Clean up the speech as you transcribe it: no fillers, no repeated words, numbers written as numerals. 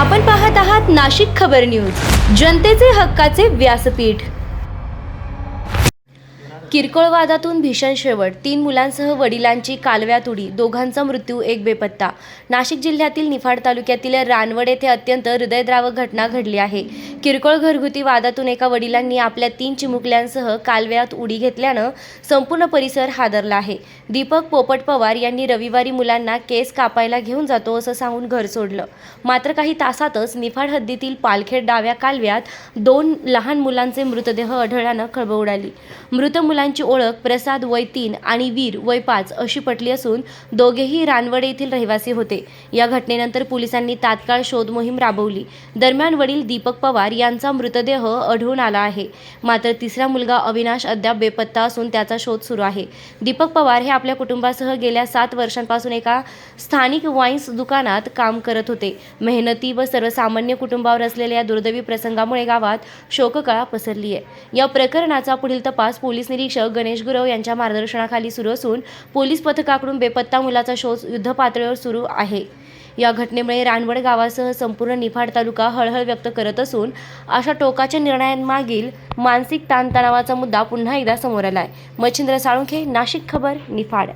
आपण पाहत आहात नाशिक खबर न्यूज, जनतेचे हक्काचे व्यासपीठ। किरकोळ वादातून भीषण शेवट, 3 मुलांसह वडिलांची कालव्यात उडी, दोघांचा मृत्यू, एक बेपत्ता। नाशिक जिल्ह्यातील निफाड तालुक्यातील रानवड येथे अत्यंत हृदयद्रावक घटना घडली आहे। किरकोळ घरगुती वादातून एका वडिलांनी आपल्या 3 चिमुकल्यांसह कालव्यात उडी घेतल्यानं संपूर्ण परिसर हादरला आहे। दीपक पोपट पवार यांनी रविवारी मुलांना केस कापायला घेऊन जातो असं सांगून घर सोडलं, मात्र काही तासातच निफाड हद्दीतील पालखेड डाव्या कालव्यात 2 लहान मुलांचे मृतदेह आढळल्यानं खळबळ उडाली। मृत मुलांची ओळख प्रसाद वय 3 आणि वीर वय 5 अशी पटली असून दोघेही रानवड येथील रहिवासी होते। या घटनेनंतर पोलिसांनी तात्काळ शोध मोहीम राबवली। दरम्यान वडील दीपक पवार यांचा मृतदेह आढळून आला आहे, मात्र तिसरा मुलगा अविनाश अद्याप बेपत्ता असून त्याचा शोध सुरू आहे। दीपक पवार हे आपल्या कुटुंबासह गेल्या 7 वर्षांपासून एका स्थानिक वाईन्स दुकानात काम करत होते। मेहनती व सर्वसामान्य कुटुंबावर असलेल्या या दुर्दैवी प्रसंगामुळे गावात शोककळा पसरली आहे। या प्रकरणाचा पुढील तपास पोलीस निरीक्षक गणेश गुरव यांच्या मार्गदर्शनाखाली सुरू असून पोलीस पथकाकडून बेपत्ता मुलाचा शोध युद्धपातळीवर सुरू आहे। या घटनेमुळे रानवड गावासह संपूर्ण निफाड तालुका हळहळ व्यक्त करत असून अशा टोकाच्या निर्णयांमागील मानसिक ताणतणावाचा मुद्दा पुन्हा एकदा समोर आलाय। मच्छिंद्र साळुंखे, नाशिक खबर, निफाड।